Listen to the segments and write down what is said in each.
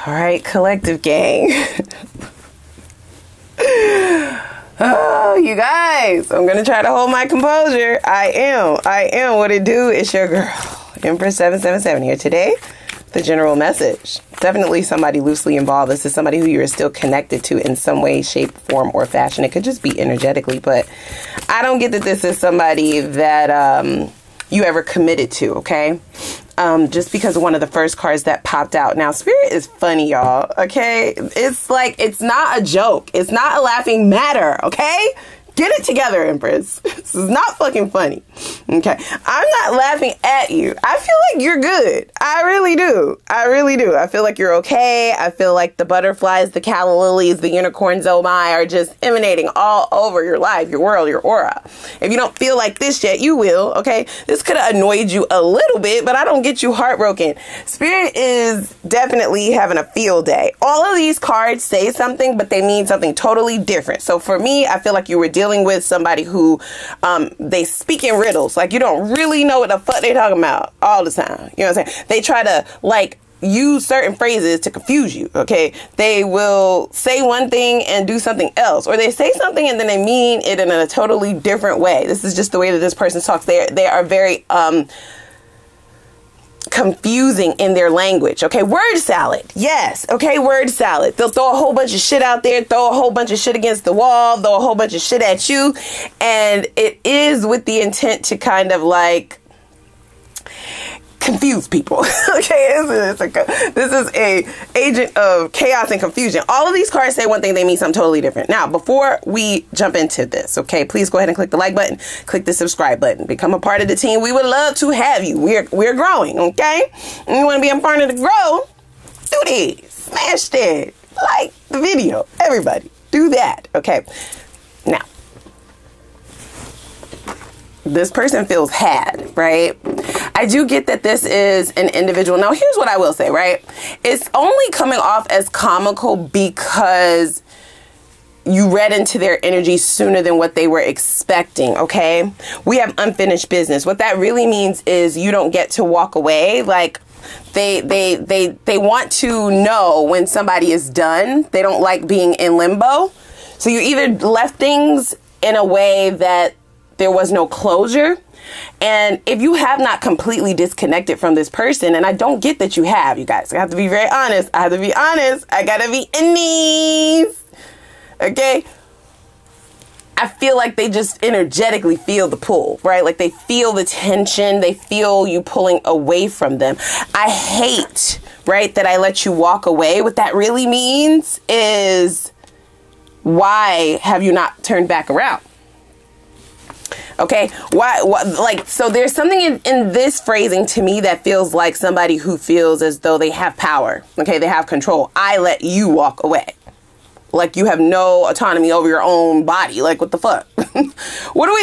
All right, collective gang. Oh, you guys, I'm going to try to hold my composure. I am. What it do? It's your girl, Empress 777 here today. The general message. Definitely somebody loosely involved. This is somebody who you're still connected to in some way, shape, form, or fashion. It could just be energetically, but I don't get that this is somebody that you ever committed to, okay? Just because of one of the first cards that popped out. Now, Spirit is funny, y'all, okay? It's like, it's not a joke. It's not a laughing matter, okay? Get it together, Empress. This is not fucking funny. Okay. I'm not laughing at you. I feel like you're good. I really do. I really do. I feel like you're okay. I feel like the butterflies, the calla lilies, the unicorns, oh my, are just emanating all over your life, your world, your aura. If you don't feel like this yet, you will. Okay. This could have annoyed you a little bit, but I don't get you heartbroken. Spirit is definitely having a field day. All of these cards say something, but they mean something totally different. So for me, I feel like you were dealing with somebody who they speak in riddles, like you don't really know what the fuck they talking about all the time. You know what I'm saying? They try to like use certain phrases to confuse you. Okay, they will say one thing and do something else, or they say something and then they mean it in a totally different way. This is just the way that this person talks. They are very confusing in their language. Okay, word salad. Yes. Okay, word salad. They'll throw a whole bunch of shit out there, throw a whole bunch of shit against the wall, throw a whole bunch of shit at you, and it is with the intent to kind of like confuse people. Okay, this is a agent of chaos and confusion. All of these cards say one thing, they mean something totally different. Now, before we jump into this, okay, please go ahead and click the like button, click the subscribe button, become a part of the team. We would love to have you. We're growing, okay? And you want to be a part of the grow? Do this, smash that, like the video. Everybody, do that. Okay. Now, this person feels had, right? I do get that this is an individual. Now, here's what I will say, right? It's only coming off as comical because you read into their energy sooner than what they were expecting, okay? We have unfinished business. What that really means is you don't get to walk away. Like, they want to know when somebody is done. They don't like being in limbo. So you either left things in a way that there was no closure. And if you have not completely disconnected from this person, and I don't get that you have, you guys, I have to be very honest. I have to be honest. I gotta be in these. Okay. I feel like they just energetically feel the pull, right? Like they feel the tension. They feel you pulling away from them. I hate, right, that I let you walk away. What that really means is, why have you not turned back around? Okay, why, like, so there's something in this phrasing to me that feels like somebody who feels as though they have power. Okay, they have control. I let you walk away. Like you have no autonomy over your own body. Like, what the fuck? What are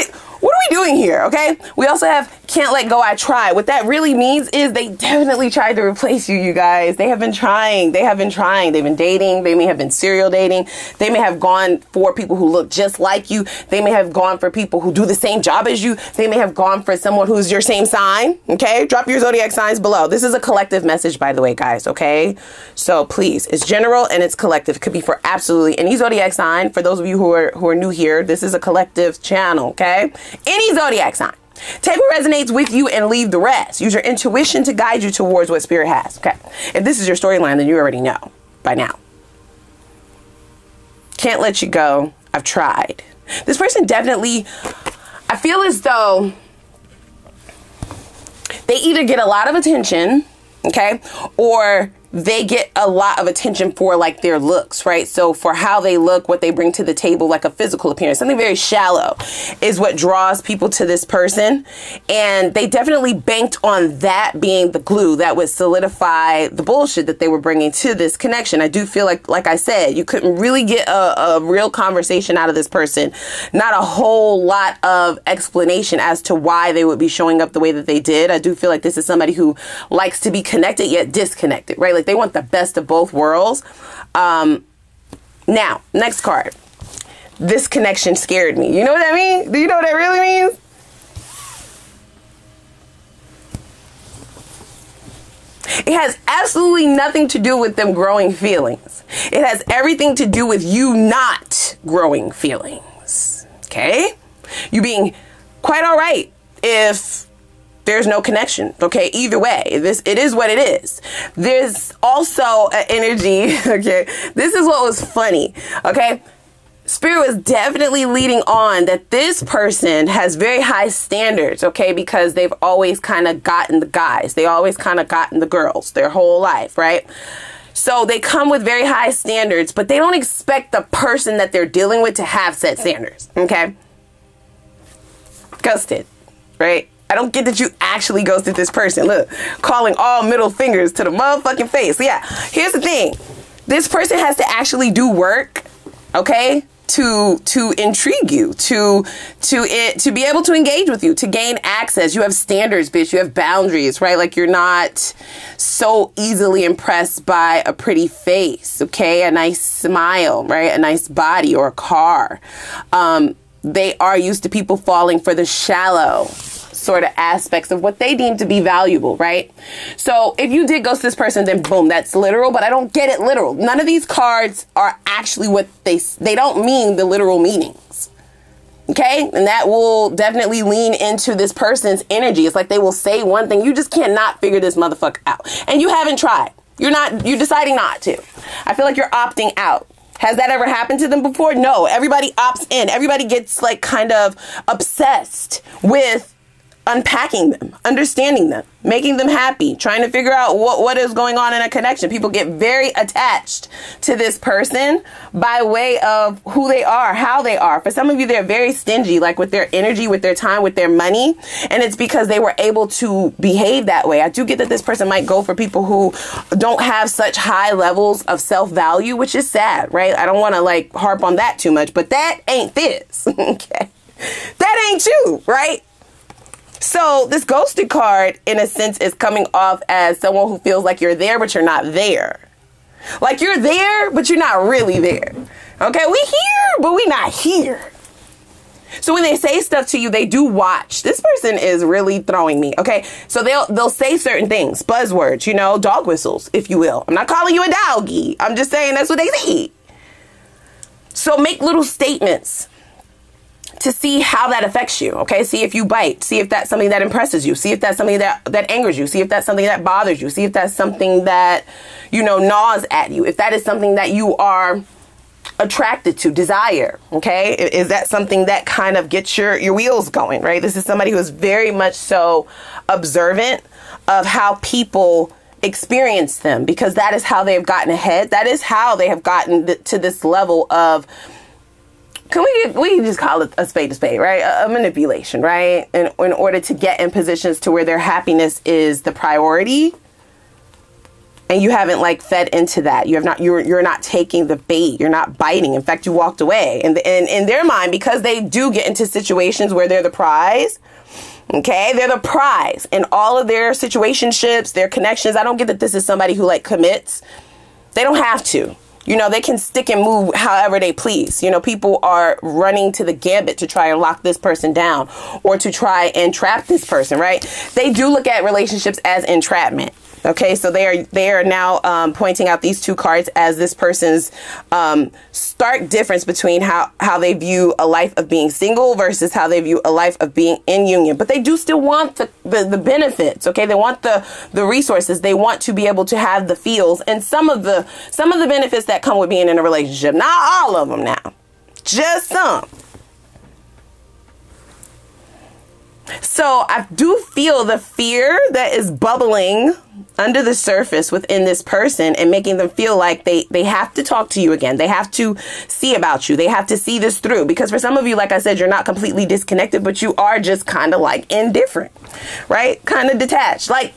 we doing here? Okay, we also have can't let go, I try. What that really means is they definitely tried to replace you, you guys. They have been trying. They've been dating. They may have been serial dating. They may have gone for people who look just like you. They may have gone for people who do the same job as you. They may have gone for someone who's your same sign. Okay, drop your zodiac signs below. This is a collective message, by the way, guys. Okay, so please, it's general and it's collective. It could be for absolutely any zodiac sign. For those of you who are new here, this is a collective channel. Okay, any zodiac sign. Take what resonates with you and leave the rest. Use your intuition to guide you towards what spirit has. Okay. If this is your storyline, then you already know by now. Can't let you go. I've tried. This person definitely, I feel as though they either get a lot of attention, okay, or they get a lot of attention for like their looks, right? So for how they look, what they bring to the table, like a physical appearance, something very shallow is what draws people to this person. And they definitely banked on that being the glue that would solidify the bullshit that they were bringing to this connection. I do feel like I said, you couldn't really get a real conversation out of this person. Not a whole lot of explanation as to why they would be showing up the way that they did. I do feel like this is somebody who likes to be connected yet disconnected, right? Like they want the best of both worlds. Now, next card. This connection scared me. You know what that means? Do you know what that really means? It has absolutely nothing to do with them growing feelings. It has everything to do with you not growing feelings. Okay? You being quite all right if there's no connection. Okay? Either way, it is what it is. There's also an energy. Okay? This is what was funny. Okay? Spirit was definitely leading on that this person has very high standards, okay, because they've always kind of gotten the guys. They always kind of gotten the girls their whole life, right? So they come with very high standards, but they don't expect the person that they're dealing with to have said standards, okay? Ghosted, right? I don't get that you actually ghosted this person. Look, calling all middle fingers to the motherfucking face. Yeah, here's the thing. This person has to actually do work, okay? To intrigue you, to be able to engage with you, to gain access. You have standards, bitch. You have boundaries, right? Like, you're not so easily impressed by a pretty face, okay? A nice smile, right? A nice body or a car. They are used to people falling for the shallow sort of aspects of what they deem to be valuable, right? So if you did ghost this person, then boom, that's literal, but I don't get it literal. None of these cards are actually what they don't mean the literal meanings. Okay? And that will definitely lean into this person's energy. It's like they will say one thing. You just cannot figure this motherfucker out. And you haven't tried. You're deciding not to. I feel like you're opting out. Has that ever happened to them before? No. Everybody opts in. Everybody gets like kind of obsessed with unpacking them, understanding them, making them happy, trying to figure out what is going on in a connection. People get very attached to this person by way of who they are, how they are. For some of you, they're very stingy, like with their energy, with their time, with their money. And it's because they were able to behave that way. I do get that this person might go for people who don't have such high levels of self-value, which is sad, right? I don't want to like harp on that too much, but that ain't this. Okay. That ain't you, right? So this ghosted card, in a sense, is coming off as someone who feels like you're there, but you're not there. Like you're there, but you're not really there. Okay, we here, but we not here. So when they say stuff to you, they do watch. This person is really throwing me. Okay, so they'll say certain things, buzzwords, you know, dog whistles, if you will. I'm not calling you a doggy. I'm just saying that's what they say. So make little statements to see how that affects you, okay? See if you bite. See if that's something that impresses you. See if that's something that angers you. See if that's something that bothers you. See if that's something that, you know, gnaws at you. If that is something that you are attracted to, desire, okay? Is that something that kind of gets your wheels going, right? This is somebody who is very much so observant of how people experience them, because that is how they've gotten ahead. That is how they have gotten to this level of, we can just call it a spade, right? A manipulation, right? In order to get in positions to where their happiness is the priority. And you haven't like fed into that. You're not taking the bait. You're not biting. In fact, you walked away. And in their mind, because they do get into situations where they're the prize. Okay, they're the prize in all of their situationships, their connections. I don't get that this is somebody who like commits. They don't have to. You know, they can stick and move however they please. You know, people are running to the gambit to try and lock this person down or to try and trap this person, right? They do look at relationships as entrapment. Okay, so they are now pointing out these two cards as this person's stark difference between how they view a life of being single versus how they view a life of being in union. But they do still want the benefits. Okay, they want the resources. They want to be able to have the feels and some of the benefits that come with being in a relationship. Not all of them now, just some. So I do feel the fear that is bubbling under the surface within this person and making them feel like they have to talk to you again. They have to see about you. They have to see this through. Because for some of you, like I said, you're not completely disconnected, but you are just kind of like indifferent, right? Kind of detached. Like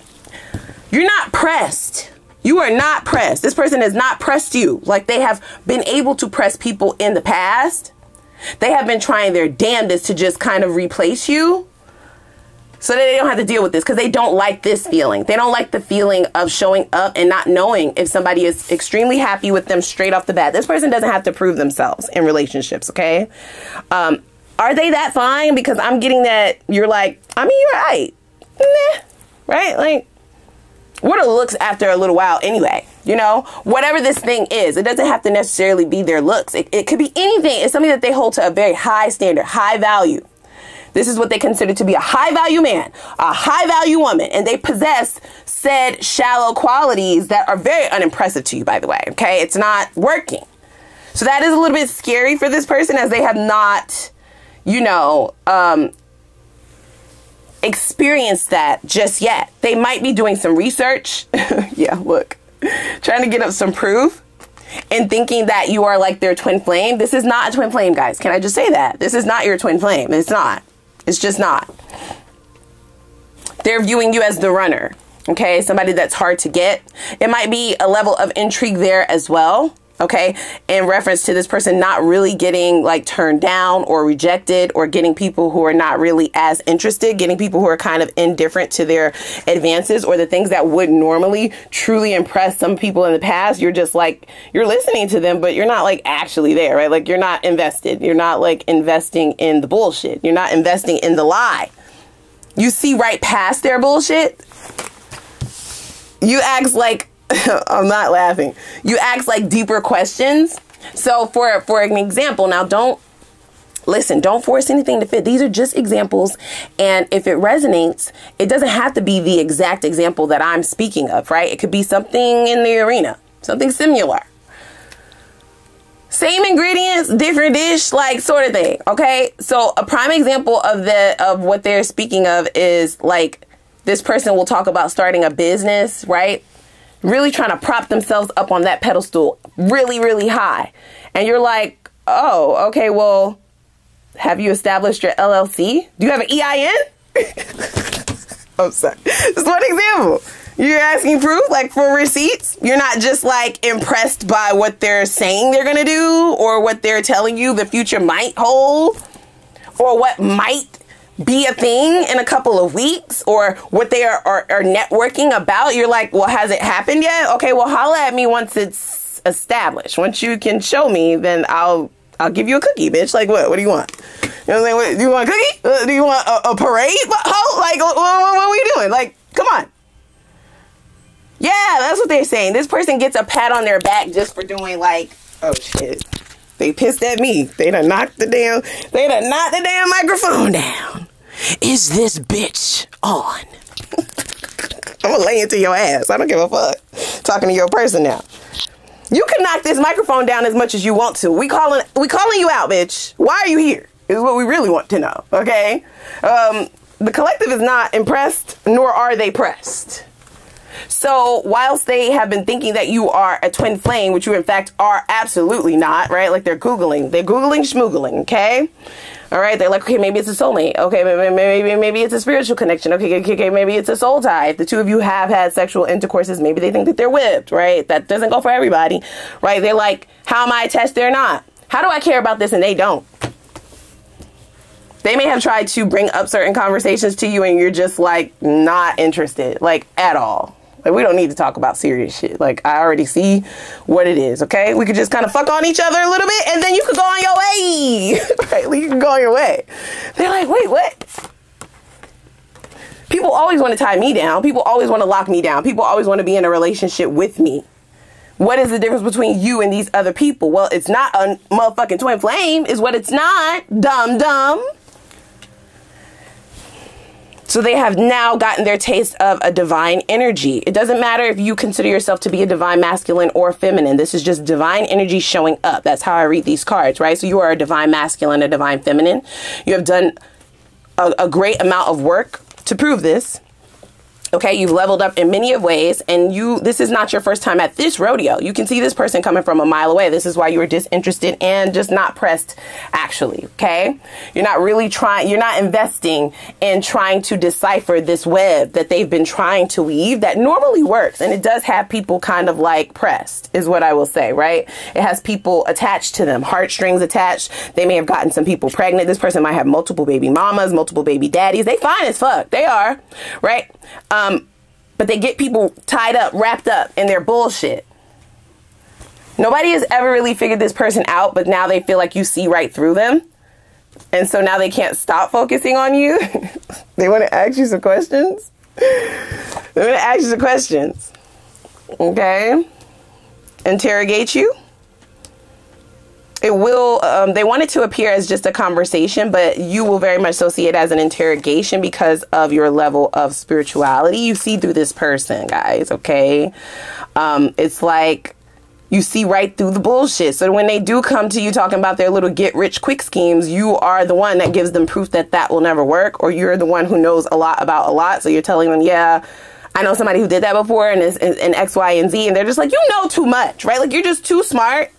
you're not pressed. You are not pressed. This person has not pressed you. Like they have been able to press people in the past. They have been trying their damnedest to just kind of replace you, so that they don't have to deal with this, because they don't like this feeling. They don't like the feeling of showing up and not knowing if somebody is extremely happy with them straight off the bat. This person doesn't have to prove themselves in relationships, okay? Are they that fine? Because I'm getting that you're like, I mean, you're right. Nah, right? Like, what are looks after a little while anyway? You know, whatever this thing is, it doesn't have to necessarily be their looks. It could be anything. It's something that they hold to a very high standard, high value. This is what they consider to be a high value man, a high value woman, and they possess said shallow qualities that are very unimpressive to you, by the way. Okay, it's not working. So that is a little bit scary for this person, as they have not, you know, experienced that just yet. They might be doing some research. Yeah, look, trying to get up some proof and thinking that you are like their twin flame. This is not a twin flame, guys. Can I just say that? This is not your twin flame. It's not. It's just not. They're viewing you as the runner. Okay, somebody that's hard to get. It might be a level of intrigue there as well. Okay, in reference to this person not really getting like turned down or rejected, or getting people who are not really as interested, getting people who are kind of indifferent to their advances or the things that would normally truly impress some people in the past. You're just like, you're listening to them, but you're not like actually there, right? Like you're not invested. You're not like investing in the bullshit. You're not investing in the lie. You see right past their bullshit. You ask like, I'm not laughing. You ask like deeper questions. So for an example, now don't force anything to fit. These are just examples. And if it resonates, it doesn't have to be the exact example that I'm speaking of, right? It could be something in the arena, something similar. Same ingredients, different dish, like sort of thing. Okay. So a prime example of what they're speaking of is like this person will talk about starting a business, right? Really trying to prop themselves up on that pedestal really, really high. And you're like, oh, okay, well, have you established your LLC? Do you have an EIN? I'm sorry. Just one example. You're asking proof, like for receipts. You're not just like impressed by what they're saying they're going to do, or what they're telling you the future might hold, or what might be a thing in a couple of weeks, or what they are networking about. You're like, well, has it happened yet? Okay, well, holla at me once it's established. Once you can show me, then I'll give you a cookie, bitch. Like what do you want? You know what I'm saying? What, do you want a cookie? Do you want a parade? Like what are we doing? Like, come on. Yeah, that's what they're saying. This person gets a pat on their back just for doing like, oh shit, they pissed at me. They done knocked the damn microphone down. Is this bitch on? I'm gonna lay into your ass. I don't give a fuck. Talking to your person now. You can knock this microphone down as much as you want to. We calling you out, bitch. Why are you here? Is what we really want to know. Okay. The collective is not impressed, nor are they pressed. So whilst they have been thinking that you are a twin flame, which you in fact are absolutely not, right? Like they're Googling schmoogling, okay? All right, they're like, okay, maybe it's a soulmate. Okay, maybe it's a spiritual connection. Okay, maybe it's a soul tie. If the two of you have had sexual intercourses, maybe they think that they're whipped, right? That doesn't go for everybody, right? They're like, how am I attached? They're not. How do I care about this? And they don't. They may have tried to bring up certain conversations to you and you're just like not interested, like at all. Like, we don't need to talk about serious shit. Like, I already see what it is, okay? We could just kind of fuck on each other a little bit and then you could go on your way. Right? You can go on your way. They're like, wait, what? People always want to tie me down. People always want to lock me down. People always want to be in a relationship with me. What is the difference between you and these other people? Well, it's not a motherfucking twin flame is what it's not. Dumb. So they have now gotten their taste of a divine energy. It doesn't matter if you consider yourself to be a divine masculine or feminine. This is just divine energy showing up. That's how I read these cards, right? So you are a divine masculine, a divine feminine. You have done a great amount of work to prove this. Okay, you've leveled up in many of ways, and this is not your first time at this rodeo. You can see this person coming from a mile away. This is why you were disinterested and just not pressed, actually, okay? You're not really you're not investing in trying to decipher this web that they've been trying to weave that normally works, and it does have people kind of like pressed, is what I will say, right? It has people attached to them, heartstrings attached. They may have gotten some people pregnant. This person might have multiple baby mamas, multiple baby daddies. They fine as fuck. They are, right? But they get people tied up, wrapped up in their bullshit. Nobody has ever really figured this person out, but now they feel like you see right through them. And so now they can't stop focusing on you. They want to ask you some questions. I'm going to ask you some questions. Okay? Interrogate you. It will, they want it to appear as just a conversation, but you will very much so see it as an interrogation because of your level of spirituality. You see through this person, guys, okay? It's like you see right through the bullshit. So when they do come to you talking about their little get-rich-quick schemes, you are the one that gives them proof that that will never work, or you're the one who knows a lot about a lot. So you're telling them, yeah, I know somebody who did that before and is in X, Y, and Z, and they're just like, you know too much, right? Like, you're just too smart.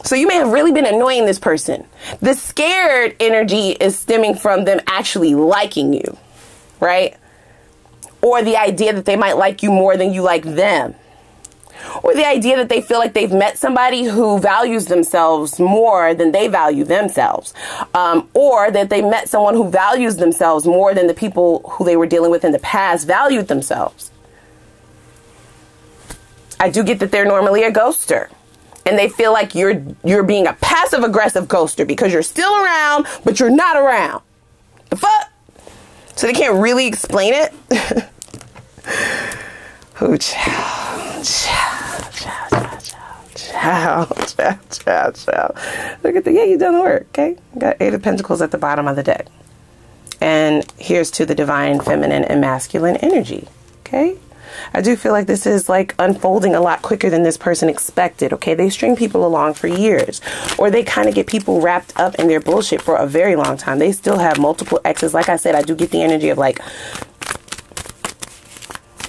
So you may have really been annoying this person. The scared energy is stemming from them actually liking you, right? Or the idea that they might like you more than you like them. Or the idea that they feel like they've met somebody who values themselves more than they value themselves. Or that they met someone who values themselves more than the people who they were dealing with in the past valued themselves. I do get that they're normally a ghoster. And they feel like you're being a passive-aggressive ghoster because you're still around, but you're not around. The fuck? So they can't really explain it? Oh, child. Look at yeah, you've done the work, okay? Got 8 of Pentacles at the bottom of the deck. And here's to the divine feminine and masculine energy, okay? I do feel like this is like unfolding a lot quicker than this person expected, okay? They string people along for years, or they kind of get people wrapped up in their bullshit for a very long time. They still have multiple exes. Like I said, I do get the energy of like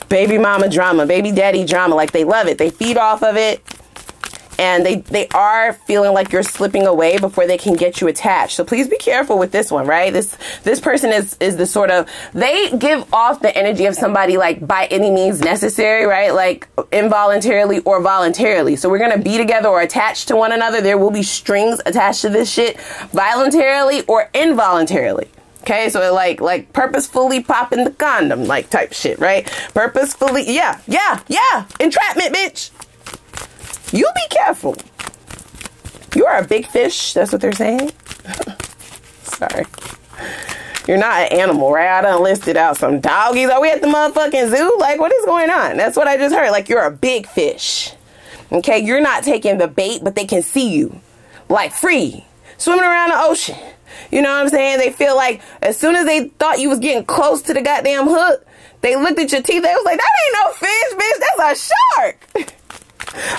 baby mama drama, baby daddy drama. Like they love it. They feed off of it. And they are feeling like you're slipping away before they can get you attached. So please be careful with this one, right? This person is the sort of, they give off the energy of somebody like by any means necessary, right? Like involuntarily or voluntarily. So we're going to be together or attached to one another. There will be strings attached to this shit voluntarily or involuntarily. Okay, so like purposefully popping the condom, like type shit, right? Purposefully, yeah. Entrapment, bitch. You be careful. You are a big fish. That's what they're saying. Sorry. You're not an animal, right? I done listed out some doggies. Are we at the motherfucking zoo? Like, what is going on? That's what I just heard. Like, you're a big fish. Okay? You're not taking the bait, but they can see you. Like, free. Swimming around the ocean. You know what I'm saying? They feel like as soon as they thought you was getting close to the goddamn hook, they looked at your teeth. They was like, that ain't no fish, bitch. That's a shark.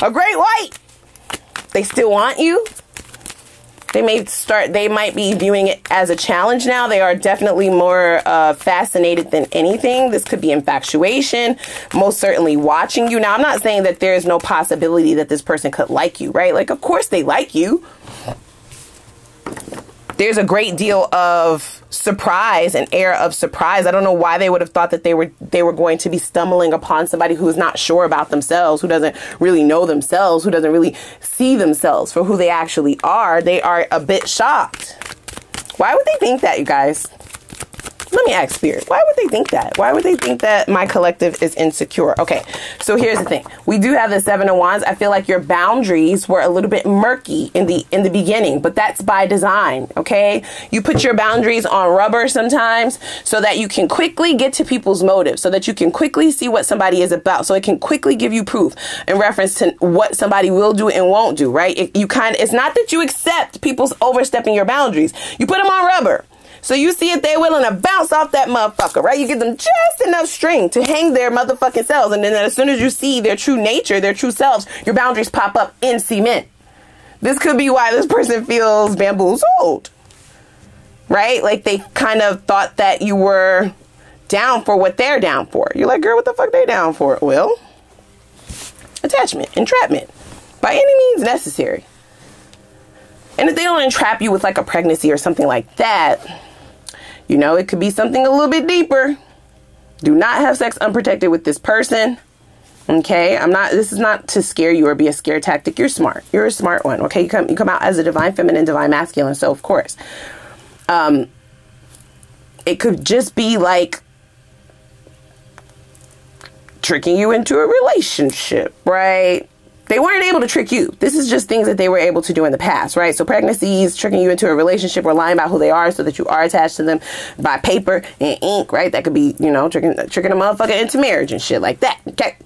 A great white. They still want you. They might be viewing it as a challenge now. They are definitely more fascinated than anything. This could be infatuation, most certainly watching you. Now, I'm not saying that there is no possibility that this person could like you, right? Like, of course they like you. There's a great deal of surprise, an air of surprise. I don't know why they would have thought that they were going to be stumbling upon somebody who's not sure about themselves, who doesn't really know themselves, who doesn't really see themselves for who they actually are. They are a bit shocked. Why would they think that, you guys? Let me ask Spirit. Why would they think that? Why would they think that my collective is insecure? Okay, so here's the thing. We do have the 7 of Wands. I feel like your boundaries were a little bit murky in the beginning, but that's by design, okay? You put your boundaries on rubber sometimes so that you can quickly get to people's motives, so that you can quickly see what somebody is about, so it can quickly give you proof in reference to what somebody will do and won't do, right? It's not that you accept people's overstepping your boundaries. You put them on rubber. So you see if they're willing to bounce off that motherfucker, right? You give them just enough string to hang their motherfucking selves. And then as soon as you see their true nature, their true selves, your boundaries pop up in cement. This could be why this person feels bamboozled, right? Like they kind of thought that you were down for what they're down for. You're like, girl, what the fuck they down for? Well, attachment, entrapment, by any means necessary. And if they don't entrap you with like a pregnancy or something like that, you know, it could be something a little bit deeper. Do not have sex unprotected with this person. Okay, this is not to scare you or be a scare tactic. You're smart. You're a smart one. Okay, you come out as a divine feminine, divine masculine. So of course, it could just be like tricking you into a relationship, right? They weren't able to trick you. This is just things that they were able to do in the past, right? So pregnancies, tricking you into a relationship, or lying about who they are so that you are attached to them by paper and ink, right? That could be, you know, tricking a motherfucker into marriage and shit like that, okay?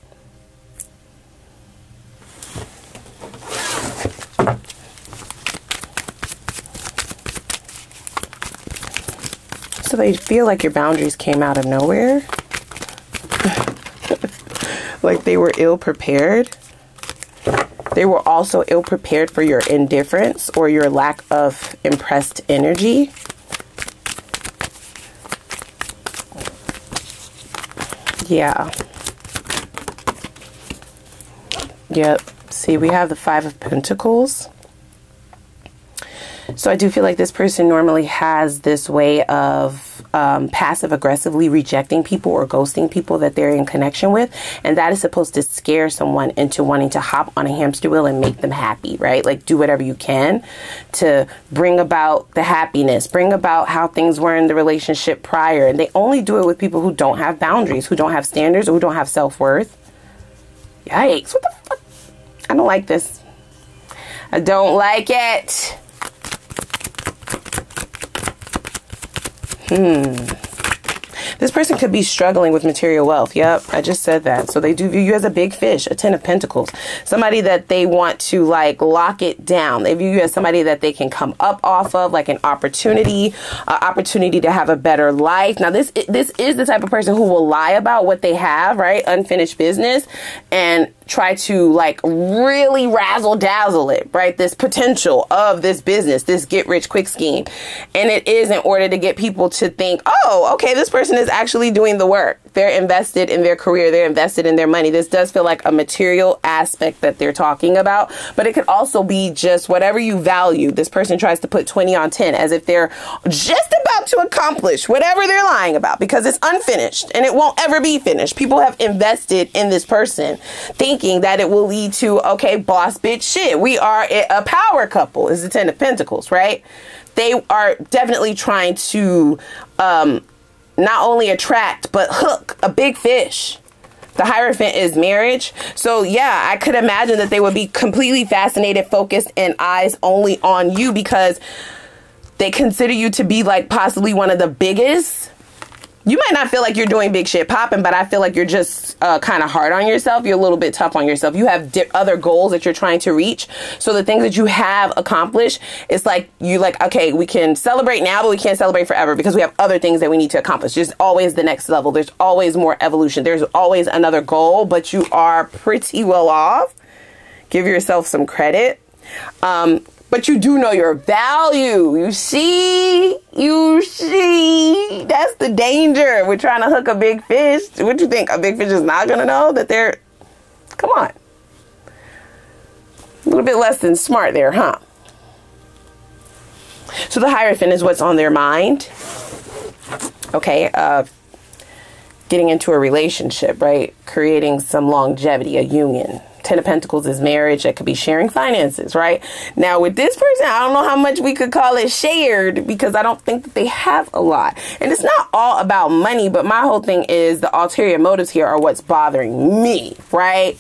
So they feel like your boundaries came out of nowhere. Like they were ill-prepared. They were also ill-prepared for your indifference or your lack of impressed energy. Yeah. Yep. See, we have the Five of Pentacles. So I do feel like this person normally has this way of passive aggressively rejecting people or ghosting people that they're in connection with. And that is supposed to scare someone into wanting to hop on a hamster wheel and make them happy, right? Like do whatever you can to bring about the happiness, bring about how things were in the relationship prior. And they only do it with people who don't have boundaries, who don't have standards, or who don't have self-worth. Yikes. What the fuck? I don't like this. I don't like it. This person could be struggling with material wealth. Yep, I just said that. So they do view you as a big fish, a 10 of Pentacles. Somebody that they want to like lock it down. They view you as somebody that they can come up off of, like an opportunity to have a better life. Now this is the type of person who will lie about what they have, right? Unfinished business, and try to like really razzle dazzle it, right? This potential of this business, this get rich quick scheme. And it is in order to get people to think, oh, okay, this person is actually doing the work. They're invested in their career. They're invested in their money. This does feel like a material aspect that they're talking about, but it could also be just whatever you value. This person tries to put 20 on 10 as if they're just about to accomplish whatever they're lying about because it's unfinished and it won't ever be finished. People have invested in this person thinking that it will lead to, okay, boss bitch shit. We are a power couple is the 10 of Pentacles, right? They are definitely trying to not only attract, but hook a big fish. The Hierophant is marriage. So yeah, I could imagine that they would be completely fascinated, focused, and eyes only on you because they consider you to be like possibly one of the biggest. You might not feel like you're doing big shit popping, but I feel like you're just kind of hard on yourself. You're a little bit tough on yourself. You have other goals that you're trying to reach. So the things that you have accomplished, it's like you like, okay, we can celebrate now, but we can't celebrate forever because we have other things that we need to accomplish. There's always the next level. There's always more evolution. There's always another goal, but you are pretty well off. Give yourself some credit. But you do know your value. You see, that's the danger. We're trying to hook a big fish. What you think? A big fish is not going to know that they're, come on. A little bit less than smart there, huh? So the Hierophant is what's on their mind. Okay. Getting into a relationship, right? Creating some longevity, a union. 10 of Pentacles is marriage. That could be sharing finances, right? Now with this person, I don't know how much we could call it shared because I don't think that they have a lot. And it's not all about money, but my whole thing is the ulterior motives here are what's bothering me, right?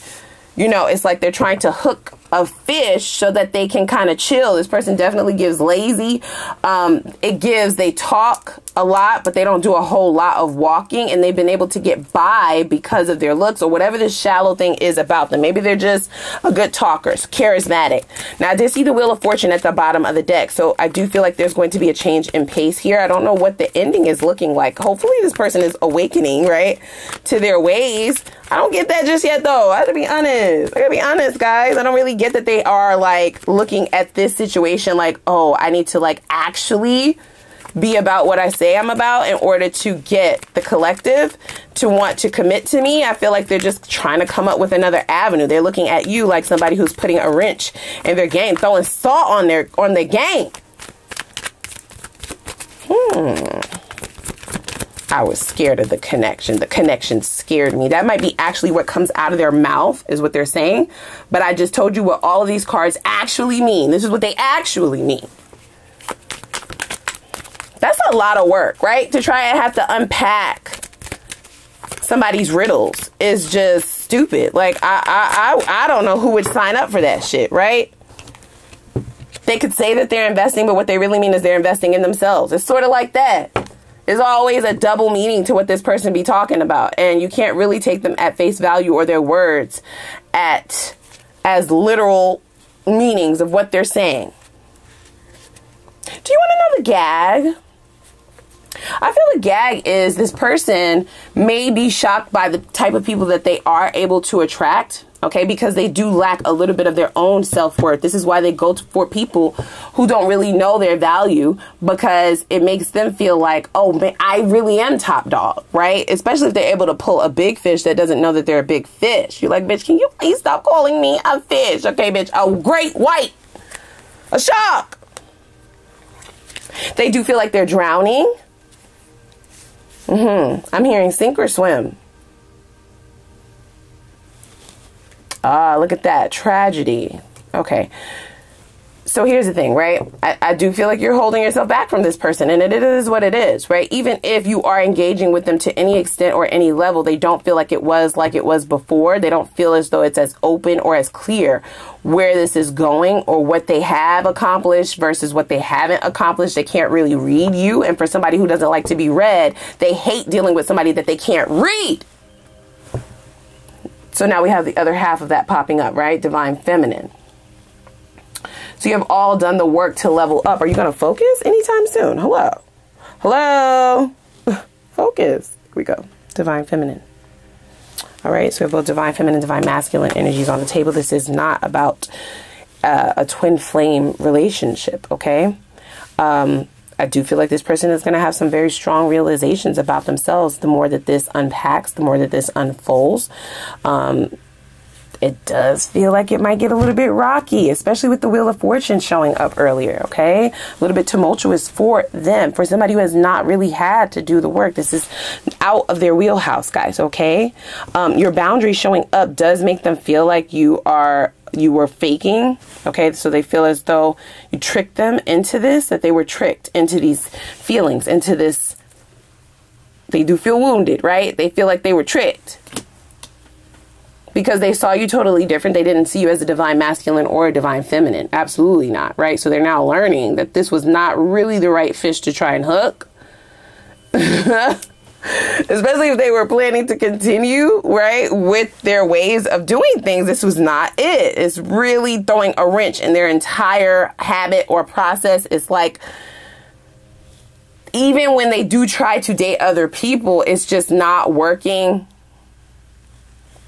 You know, it's like they're trying to hook a fish so that they can kind of chill. This person definitely gives lazy. They talk a lot, but they don't do a whole lot of walking, and they've been able to get by because of their looks or whatever this shallow thing is about them. Maybe they're just a good talker, charismatic. Now I did see the Wheel of Fortune at the bottom of the deck, so I do feel like there's going to be a change in pace here. I don't know what the ending is looking like. Hopefully this person is awakening, right, to their ways. I don't get that just yet though. I gotta be honest, guys. I don't really get that they are like looking at this situation like, oh, I need to like actually be about what I say I'm about in order to get the collective to want to commit to me. I feel like they're just trying to come up with another avenue. They're looking at you like somebody who's putting a wrench in their game, throwing salt on their game. I was scared of the connection. The connection scared me. That might be actually what comes out of their mouth is what they're saying. But I just told you what all of these cards actually mean. This is what they actually mean. That's a lot of work, right? To try and have to unpack somebody's riddles is just stupid. Like, I don't know who would sign up for that shit, right? They could say that they're investing, but what they really mean is they're investing in themselves. It's sort of like that. There's always a double meaning to what this person be talking about. And you can't really take them at face value or their words as literal meanings of what they're saying. Do you want to know the gag? I feel the gag is this person may be shocked by the type of people that they are able to attract, okay, because they do lack a little bit of their own self-worth. This is why they go for people who don't really know their value, because it makes them feel like, oh, man, I really am top dog, right? Especially if they're able to pull a big fish that doesn't know that they're a big fish. You're like, bitch, can you please stop calling me a fish? Okay, bitch, a great white, a shark. They do feel like they're drowning. I'm hearing sink or swim. Ah, look at that. Tragedy. Okay. So here's the thing, right? I do feel like you're holding yourself back from this person, and it is what it is, right? Even if you are engaging with them to any extent or any level, they don't feel like it was before. They don't feel as though it's as open or as clear where this is going or what they have accomplished versus what they haven't accomplished. They can't really read you. And for somebody who doesn't like to be read, they hate dealing with somebody that they can't read. So now we have the other half of that popping up, right? Divine Feminine. So you have all done the work to level up. Are you going to focus anytime soon? Hello. Hello. Focus. Here we go. Divine Feminine. All right. So we have both Divine Feminine, Divine Masculine energies on the table. This is not about a twin flame relationship. Okay. I do feel like this person is going to have some very strong realizations about themselves. The more that this unpacks, the more that this unfolds. It does feel like it might get a little bit rocky, especially with the Wheel of Fortune showing up earlier, okay? A little bit tumultuous for them, for somebody who has not really had to do the work. This is out of their wheelhouse, guys, okay? Your boundaries showing up does make them feel like you were faking, okay? So they feel as though you tricked them into this, that they were tricked into these feelings, into this. They do feel wounded, right? They feel like they were tricked. Because they saw you totally different. They didn't see you as a divine masculine or a divine feminine. Absolutely not, right? So they're now learning that this was not really the right fish to try and hook. Especially if they were planning to continue, right, with their ways of doing things. This was not it. It's really throwing a wrench in their entire habit or process. It's like, even when they do try to date other people, it's just not working.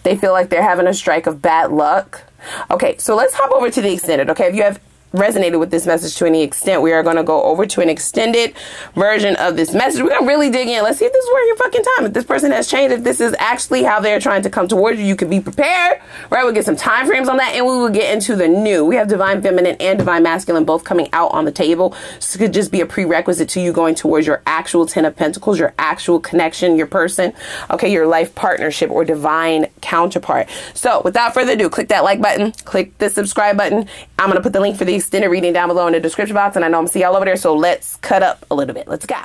They feel like they're having a strike of bad luck. Okay, so let's hop over to the extended. Okay, if you have resonated with this message to any extent, we are going to go over to an extended version of this message. We're going to really dig in. Let's see if this is worth your fucking time. If this person has changed, if this is actually how they're trying to come towards you, you can be prepared, right? We'll get some time frames on that, and we will get into the new. We have Divine Feminine and Divine Masculine both coming out on the table. This could just be a prerequisite to you going towards your actual 10 of Pentacles, your actual connection, your person, okay, your life partnership or divine counterpart. So without further ado, click that like button, click the subscribe button. I'm going to put the link for the extended reading down below in the description box, and I know I'm seeing y'all over there, so let's cut up a little bit. Let's go.